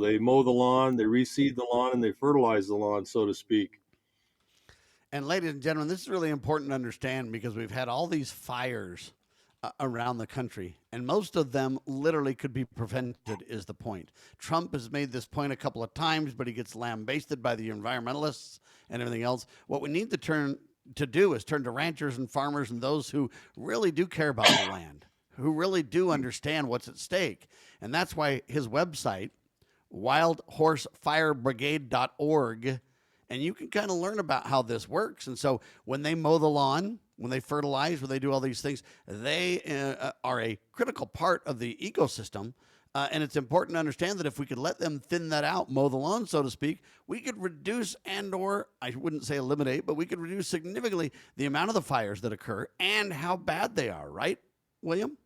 They mow the lawn, they reseed the lawn, and they fertilize the lawn, so to speak. And ladies and gentlemen, this is really important to understand because we've had all these fires around the country, and most of them literally could be prevented, is the point. Trump has made this point a couple of times, but he gets lambasted by the environmentalists and everything else. What we need to do is turn to ranchers and farmers and those who really do care about the land, who really do understand what's at stake. And that's why his website, wildhorsefirebrigade.org, and you can kind of learn about how this works. And so when they mow the lawn, when they fertilize, when they do all these things, they are a critical part of the ecosystem. And it's important to understand that if we could let them thin that out, mow the lawn, so to speak, we could reduce or I wouldn't say eliminate, but we could reduce significantly the amount of the fires that occur and how bad they are, right, William?